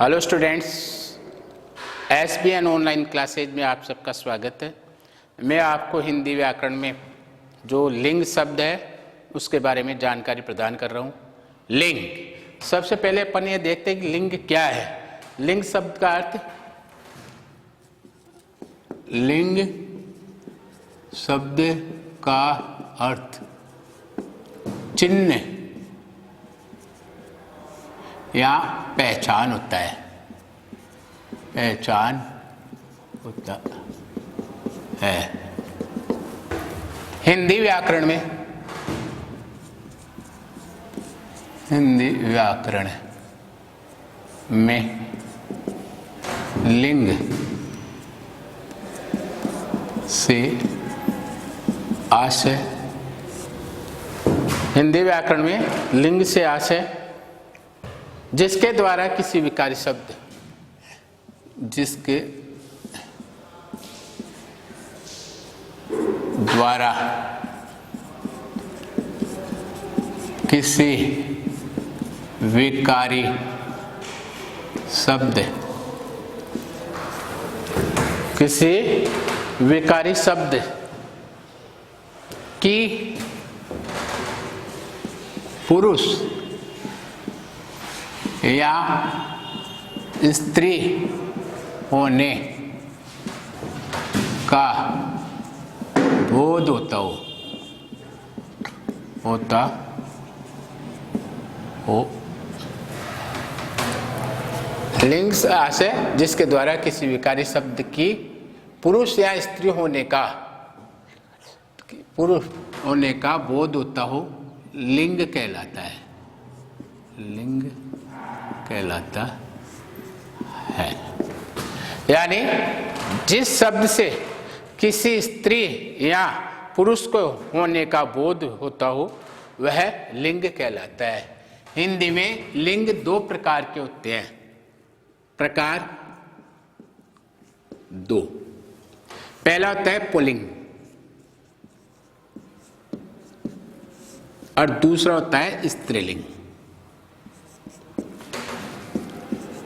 Hello students, SBN online classes में आप सबका स्वागत है। मैं आपको हिंदी व्याकरण में जो लिंग शब्द है उसके बारे में जानकारी प्रदान कर रहा हूँ। लिंग, सबसे पहले अपन ये देखते हैं कि लिंग क्या है। लिंग शब्द का अर्थ, लिंग शब्द का अर्थ चिन्ह या पहचान होता है। पहचान होता है। हिंदी व्याकरण में लिंग से आशय, हिंदी व्याकरण में लिंग से आशय जिसके द्वारा किसी विकारी शब्द, जिसके द्वारा किसी विकारी शब्द, किसी विकारी शब्द की पुरुष या स्त्री होने का बोध होता हो। लिंग से आशय जिसके द्वारा किसी विकारी शब्द की पुरुष या स्त्री होने का बोध होता हो, लिंग कहलाता है। लिंग कहलाता है। यानी जिस शब्द से किसी स्त्री या पुरुष को होने का बोध होता हो वह लिंग कहलाता है। हिंदी में लिंग दो प्रकार के होते हैं। प्रकार दो, पहला होता है पुल्लिंग और दूसरा होता है स्त्रीलिंग।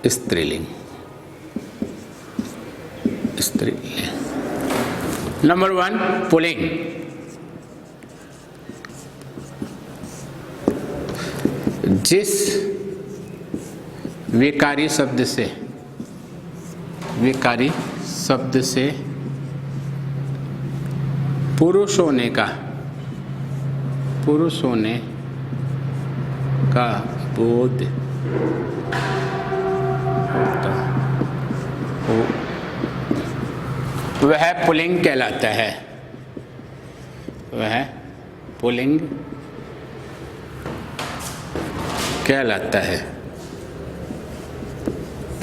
स्त्रीलिंग नंबर 1, पुल्लिंग। जिस विकारी शब्द से पुरुष होने का बोध होता हो वह पुल्लिंग कहलाता है। वह पुल्लिंग कहलाता है।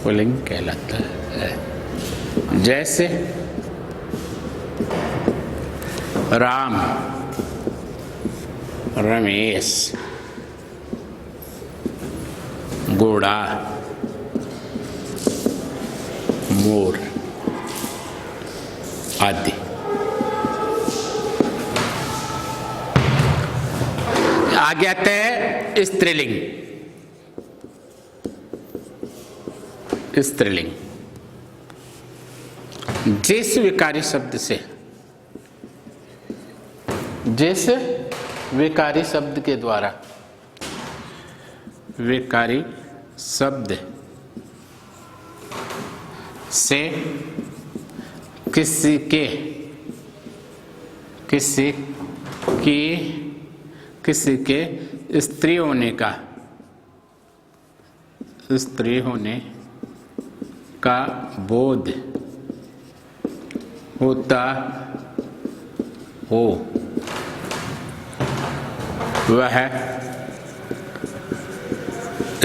पुल्लिंग कहलाता है। जैसे राम, रमेश, घोड़ा, मोर आदि। आगे आते हैं स्त्रीलिंग। स्त्रीलिंग जिस विकारी शब्द के द्वारा विकारी शब्द से किसी के स्त्री होने का बोध होता हो वह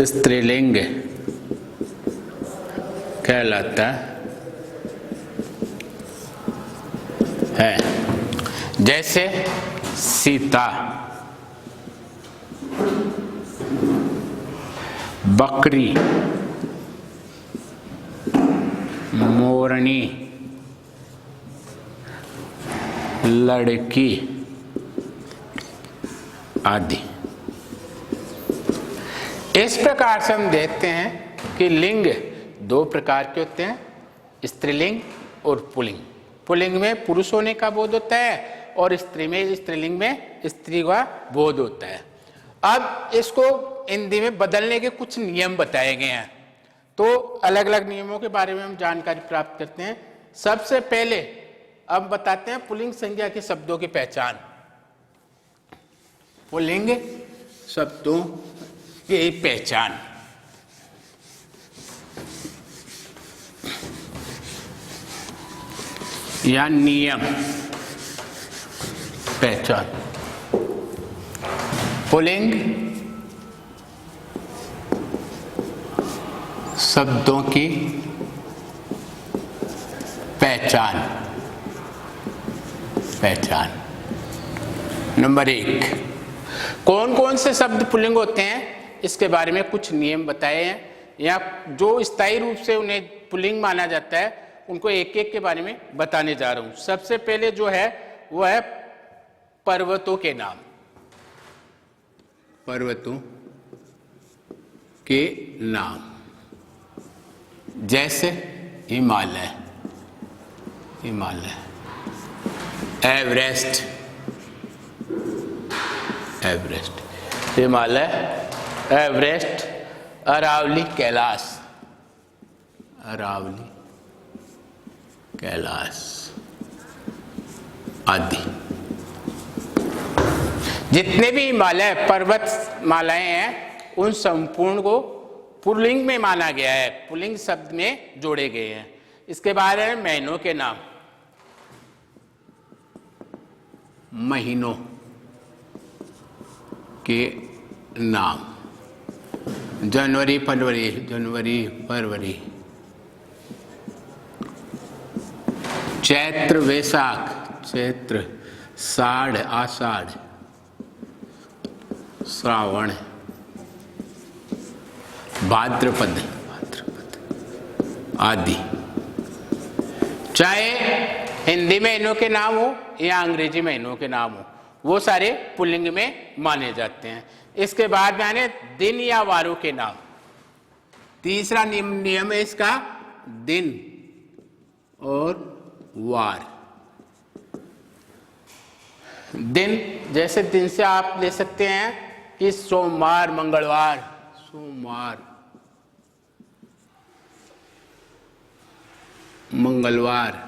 स्त्रीलिंग कहलाता है। जैसे सीता, बकरी, मोरनी, लड़की आदि। इस प्रकार से हम देखते हैं कि लिंग दो प्रकार के होते हैं, स्त्रीलिंग और पुल्लिंग। पुल्लिंग में पुरुष होने का बोध होता है और स्त्रीलिंग में स्त्री का बोध होता है। अब इसको हिंदी में बदलने के कुछ नियम बताए गए हैं, तो अलग अलग नियमों के बारे में हम जानकारी प्राप्त करते हैं। सबसे पहले अब बताते हैं पुल्लिंग संज्ञा के शब्दों की पहचान। पुल्लिंग शब्दों की पहचान। या नियम पहचान। पुल्लिंग शब्दों की पहचान। नंबर 1, कौन कौन से शब्द पुल्लिंग होते हैं इसके बारे में कुछ नियम बताए हैं, या जो स्थायी रूप से उन्हें पुल्लिंग माना जाता है उनको एक एक के बारे में बताने जा रहा हूं। सबसे पहले जो है वो है पर्वतों के नाम। पर्वतों के नाम जैसे हिमालय, एवरेस्ट, हिमालय, एवरेस्ट, अरावली, कैलाश आदि। जितने भी हिमालय पर्वत मालाएं हैं उन संपूर्ण को पुल्लिंग में माना गया है, पुल्लिंग शब्द में जोड़े गए हैं। इसके बाद है महीनों के नाम। महीनों के नाम जनवरी, फरवरी, चैत्र, वैशाख, साढ़, आषाढ़, श्रावण, भाद्रपद आदि। चाहे हिंदी महीनों के नाम हो या अंग्रेजी महीनों के नाम हो, वो सारे पुल्लिंग में माने जाते हैं। इसके बाद में आने दिन या वारों के नाम। तीसरा नियम है इसका, दिन और वार। दिन, जैसे दिन से आप ले सकते हैं कि सोमवार, मंगलवार, मंगलवार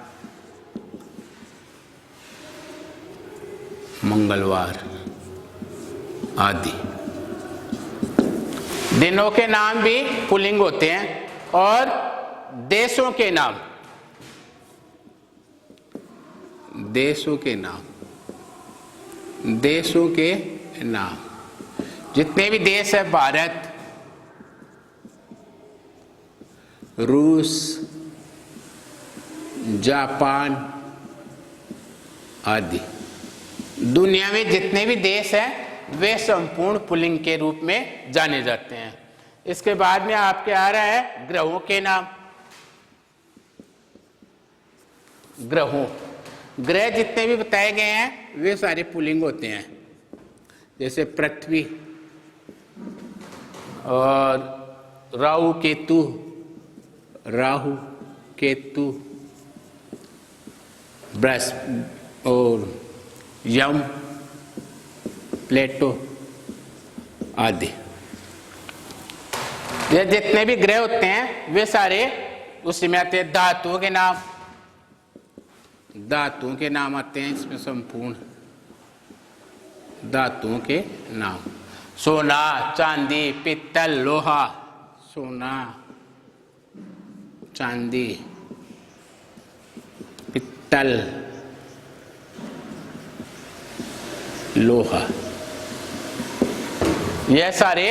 आदि। दिनों के नाम भी पुल्लिंग होते हैं। और देशों के नाम, जितने भी देश है, भारत, रूस, जापान आदि। दुनिया में जितने भी देश हैं वे संपूर्ण पुल्लिंग के रूप में जाने जाते हैं। इसके बाद में आपके आ रहा है ग्रहों के नाम। ग्रह जितने भी बताए गए हैं वे सारे पुल्लिंग होते हैं। जैसे पृथ्वी और राहु केतु, बृहस्पति और यम, प्लेटो आदि। ये जितने भी ग्रह होते हैं वे सारे उसी में आते हैं। धातुओं के नाम आते हैं इसमें, संपूर्ण धातुओं के नाम। सोना, चांदी, पित्तल, लोहा, सोना, चांदी, पित्तल, लोहा, यह सारे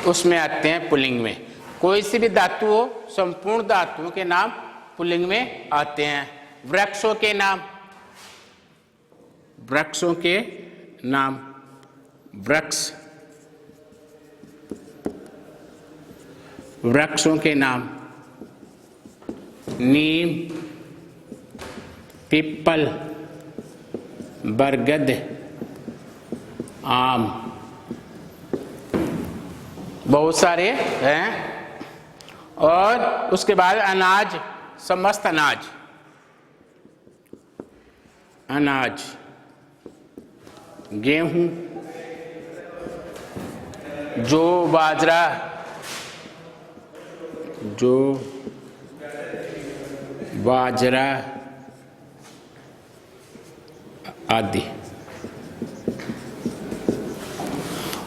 उसमें आते हैं पुल्लिंग में। कोई सी भी धातु हो, संपूर्ण धातुओं के नाम पुल्लिंग में आते हैं। वृक्षों के नाम, वृक्षों के नाम नीम, पीपल, बरगद, आम, बहुत सारे हैं। और उसके बाद अनाज, समस्त अनाज, अनाज, गेहूं, जौ, बाजरा, जौ, बाजरा आदि।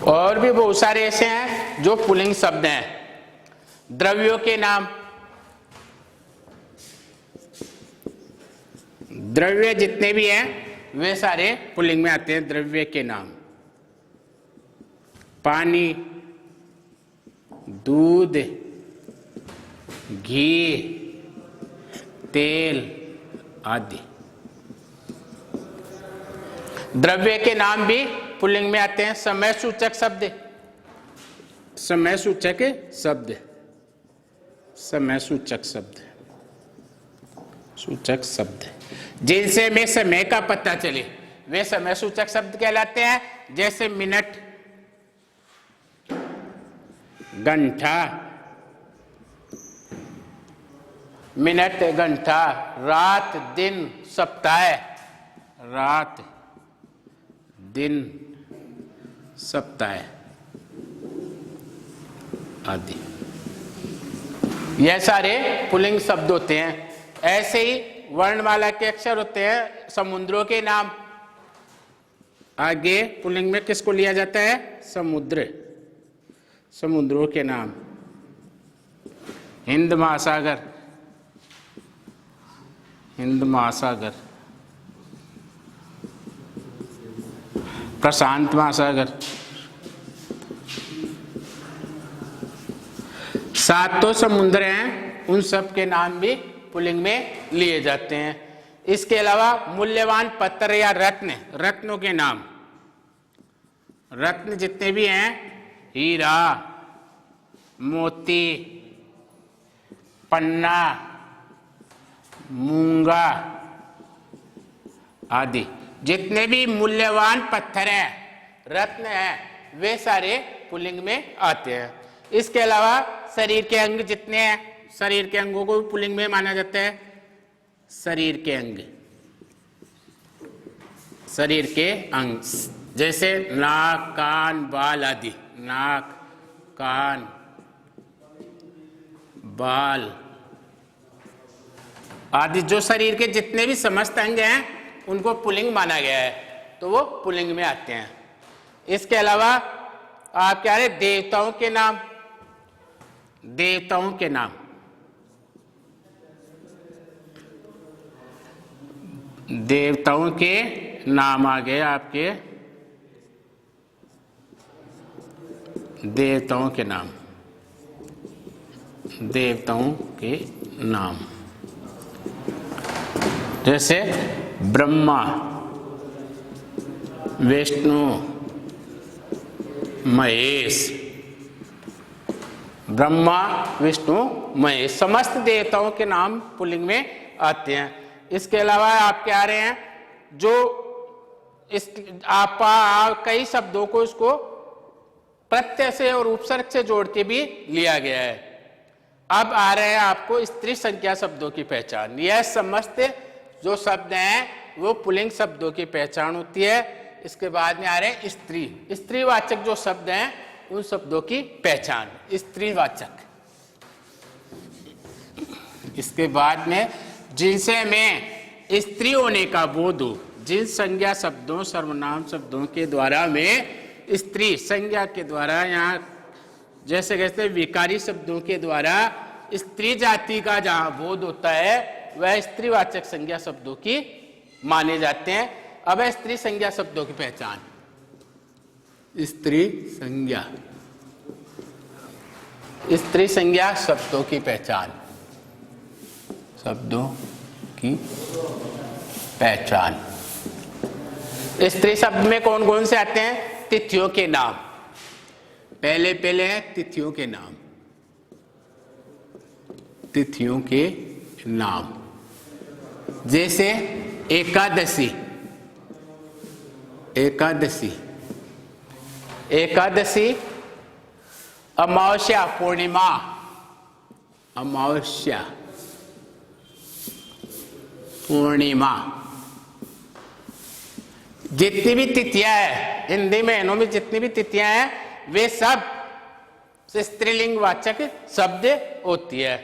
और भी बहुत सारे ऐसे हैं जो पुल्लिंग शब्द हैं। द्रव्यों के नाम, द्रव्य जितने भी हैं वे सारे पुल्लिंग में आते हैं। द्रव्य के नाम, पानी, दूध, घी, तेल आदि। द्रव्य के नाम भी पुल्लिंग में आते हैं। समय सूचक शब्द, समय सूचक शब्द, समय सूचक शब्द, सूचक शब्द जिनसे हमें समय का पता चले वे समय सूचक शब्द कहलाते हैं। जैसे मिनट, घंटा, मिनट, घंटा, रात, दिन, सप्ताह, रात, दिन, सप्ताह आदि। यह सारे पुल्लिंग शब्द होते हैं। ऐसे ही वर्णमाला के अक्षर होते हैं। समुद्रों के नाम, आगे पुल्लिंग में किसको लिया जाता है? समुद्र, समुद्रों के नाम। हिंद महासागर, हिंद महासागर, प्रशांत महासागर। सातों समुद्र हैं, उन सब के नाम भी पुल्लिंग में लिए जाते हैं। इसके अलावा मूल्यवान पत्थर या रत्न, रत्नों के नाम, रत्न जितने भी हैं, हीरा, मोती, पन्ना, मूंगा आदि। जितने भी मूल्यवान पत्थर हैं, रत्न हैं, वे सारे पुल्लिंग में आते हैं। इसके अलावा शरीर के अंग जितने हैं, शरीर के अंगों को भी पुल्लिंग में माना जाता है। शरीर के अंग, शरीर के अंग जैसे नाक, कान, बाल आदि। नाक, कान, बाल आदि जो शरीर के जितने भी समस्त अंग हैं उनको पुल्लिंग माना गया है, तो वो पुल्लिंग में आते हैं। इसके अलावा आप क्या रहे? देवताओं के नाम, देवताओं के नाम, देवताओं के नाम आ गए आपके, देवताओं के नाम, देवताओं के नाम जैसे ब्रह्मा, विष्णु, महेश। ब्रह्मा, विष्णु, महेश समस्त देवताओं के नाम पुल्लिंग में आते हैं। इसके अलावा आप क्या आ रहे हैं, जो इस आप कई शब्दों को इसको प्रत्यय से और उपसर्ग से जोड़ के भी लिया गया है। अब आ रहे हैं आपको स्त्री संख्या शब्दों की पहचान। यह समस्त जो शब्द हैं वो पुल्लिंग शब्दों की पहचान होती है। इसके बाद में आ रहे हैं स्त्री, स्त्रीवाचक जो शब्द हैं उन शब्दों की पहचान, स्त्रीवाचक। इसके बाद में जिनसे हमें स्त्री होने का बोध हो, जिन संज्ञा शब्दों, सर्वनाम शब्दों के द्वारा में स्त्री संज्ञा के द्वारा, यहाँ जैसे जैसे विकारी शब्दों के द्वारा स्त्री जाति का जहां बोध होता है वह स्त्रीवाचक संज्ञा शब्दों की माने जाते हैं। अब है स्त्री संज्ञा शब्दों की पहचान। स्त्री संज्ञा, स्त्री संज्ञा शब्दों की पहचान, शब्दों की पहचान। स्त्री शब्द में कौन कौन से आते हैं? तिथियों के नाम, पहले पहले है तिथियों के नाम, तिथियों के नाम जैसे एकादशी, एकादशी, एकादशी, अमावस्या, पूर्णिमा, अमावस्या, पूर्णिमा, जितनी भी तिथियां हैं हिंदी महीनों में, जितनी भी तिथियां हैं वे सब स्त्रीलिंग वाचक शब्द होती है।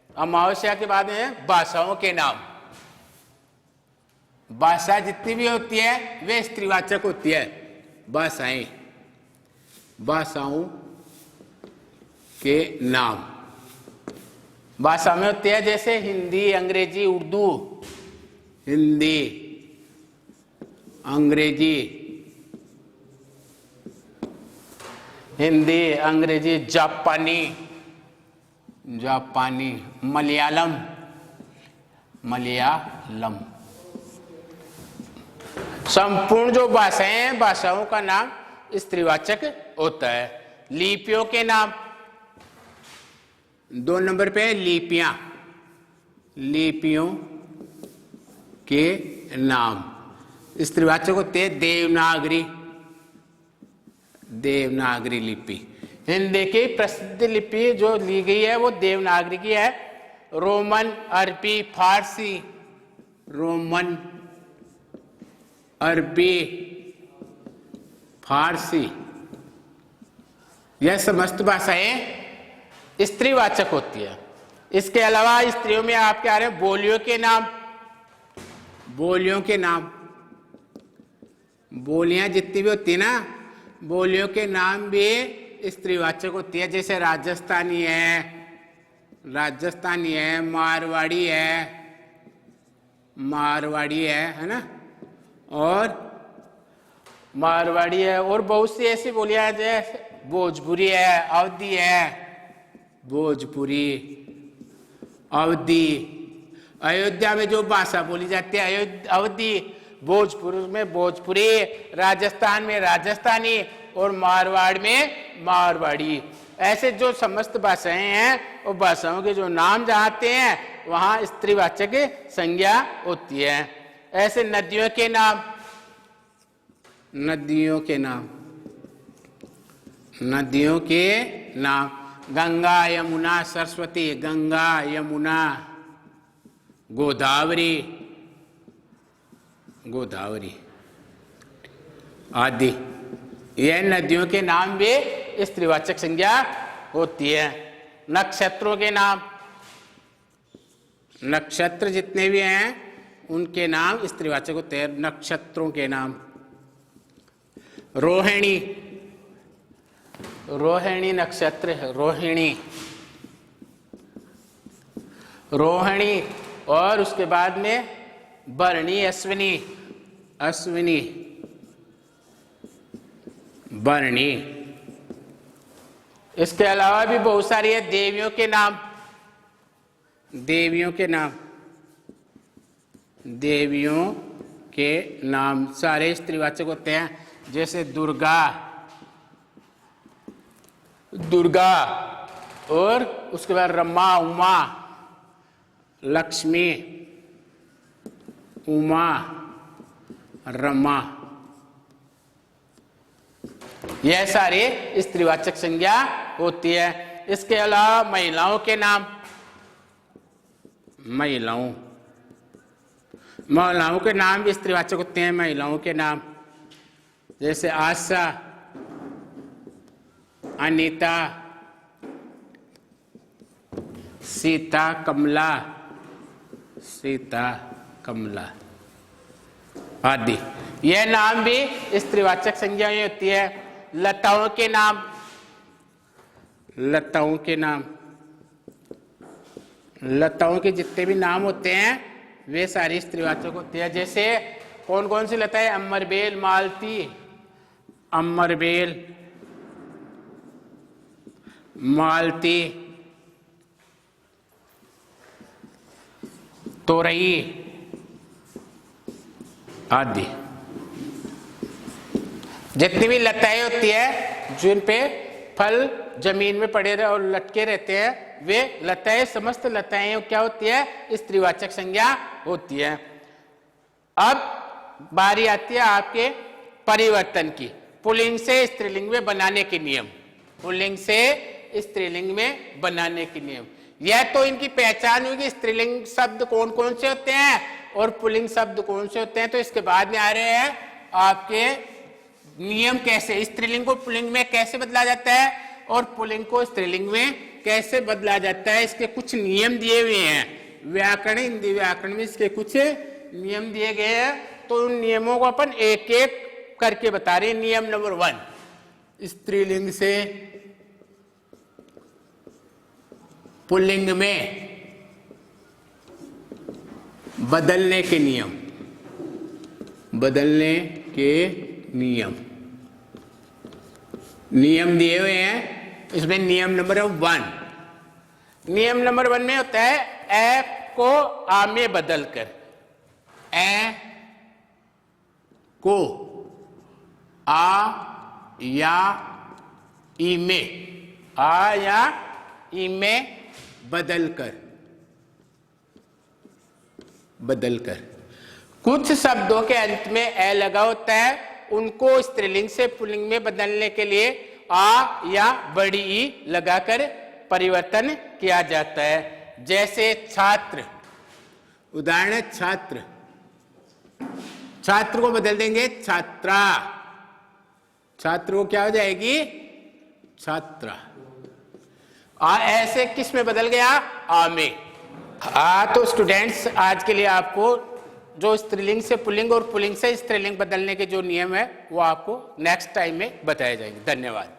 अमावस्या के बाद में भाषाओं के नाम, भाषा जितनी भी होती है वे स्त्रीवाचक होती है। भाषाएं, भाषाओं के नाम भाषा में होती है, जैसे हिंदी, अंग्रेजी, उर्दू, हिंदी, अंग्रेजी, हिंदी, अंग्रेजी, जापानी, जापानी, मलयालम, मलयालम। संपूर्ण जो भाषाएं हैं, भाषाओं का नाम स्त्रीवाचक होता है। लिपियों के नाम, 2 नंबर पे लिपियां, लिपियों के नाम स्त्रीवाचक होते हैं। देवनागरी, देवनागरी लिपि, हिंदी की प्रसिद्ध लिपि जो ली गई है वो देवनागरी की है। रोमन, अरबी, फारसी, रोमन, अरबी, फारसी, यह समस्त भाषाएं स्त्रीवाचक होती है। इसके अलावा स्त्रियों में आपके आ रहे हैं बोलियों के नाम, बोलियों के नाम, बोलियां जितनी भी होती है ना, बोलियों के नाम भी स्त्रीवाचक होती है। जैसे राजस्थानी है, राजस्थानी है, मारवाड़ी है, मारवाड़ी है ना, और मारवाड़ी है, और बहुत सी ऐसी बोलियां हैं जैसे भोजपुरी है, अवधी है, भोजपुरी, अवधी। अयोध्या में जो भाषा बोली जाती है अवधी, भोजपुर में भोजपुरी, राजस्थान में राजस्थानी, और मारवाड़ में मारवाड़ी। ऐसे जो समस्त भाषाएं हैं वो भाषाओं के जो नाम जहाँ आते हैं वहाँ स्त्रीवाचक संज्ञा होती है। ऐसे नदियों के नाम, नदियों के नाम, नदियों के नाम, गंगा, यमुना, सरस्वती, गंगा, यमुना, गोदावरी, गोदावरी आदि, यह नदियों के नाम भी स्त्रीवाचक संज्ञा होती है। नक्षत्रों के नाम, नक्षत्र जितने भी हैं उनके नाम स्त्रीवाचक होते हैं। नक्षत्रों के नाम, रोहिणी, रोहिणी नक्षत्र है, रोहिणी, रोहिणी, और उसके बाद में भरणी, अश्विनी, अश्विनी, भरणी। इसके अलावा भी बहुत सारी है। देवियों के नाम, देवियों के नाम, देवियों के नाम सारे स्त्रीवाचक होते हैं। जैसे दुर्गा, दुर्गा, और उसके बाद रमा, उमा, लक्ष्मी, उमा, रमा, यह सारे स्त्रीवाचक संज्ञा होती है। इसके अलावा महिलाओं के नाम, महिलाओं, महिलाओं के नाम भी स्त्रीवाचक होते हैं। महिलाओं के नाम जैसे आशा, अनीता, सीता, कमला, सीता, कमला आदि, यह नाम भी स्त्रीवाचक संज्ञा होती है। लताओं के नाम, लताओं के नाम, लताओं के जितने भी नाम होते हैं वे सारी स्त्रीवाचक होते हैं। जैसे कौन कौन सी लता है? अमरबेल, मालती, अमरबेल, मालती, तोरई आदि, जितनी भी लताएं होती है जिन पे फल जमीन में पड़े रहे और लटके रहते हैं वे लताएं, समस्त लताएं क्या होती है? स्त्रीवाचक संज्ञा होती है। अब बारी आती है आपके परिवर्तन की, पुल्लिंग से स्त्रीलिंग में बनाने के नियम, पुल्लिंग से स्त्रीलिंग में बनाने के नियम। यह तो इनकी पहचान हुई कि स्त्रीलिंग शब्द कौन कौन से होते हैं और पुल्लिंग शब्द कौन से होते हैं। तो इसके बाद में आ रहे हैं आपके नियम, कैसे स्त्रीलिंग को पुल्लिंग में कैसे बदला जाता है और पुल्लिंग को स्त्रीलिंग में कैसे बदला जाता है। इसके कुछ नियम दिए हुए हैं व्याकरण, हिंदी व्याकरण में इसके कुछ नियम दिए गए हैं। तो उन नियमों को अपन एक एक करके बता रहे हैं। नियम नंबर 1, स्त्रीलिंग से पुल्लिंग में बदलने के नियम, बदलने के नियम, नियम दिए हुए हैं। इसमें नियम नंबर 1, नियम नंबर 1 में होता है ए को आ में बदलकर, ए को आ या ई में, आ या ई में बदलकर, बदलकर कुछ शब्दों के अंत में ए लगा होता है, उनको स्त्रीलिंग से पुल्लिंग में बदलने के लिए आ या बड़ी ई लगाकर परिवर्तन किया जाता है। जैसे छात्र, उदाहरण है छात्र, छात्र को बदल देंगे छात्रा, छात्र को क्या हो जाएगी छात्रा। ऐसे किस में बदल गया, आ में। तो स्टूडेंट्स आज के लिए आपको जो स्त्रीलिंग से पुल्लिंग और पुल्लिंग से स्त्रीलिंग बदलने के जो नियम है वो आपको नेक्स्ट टाइम में बताए जाएंगे। धन्यवाद।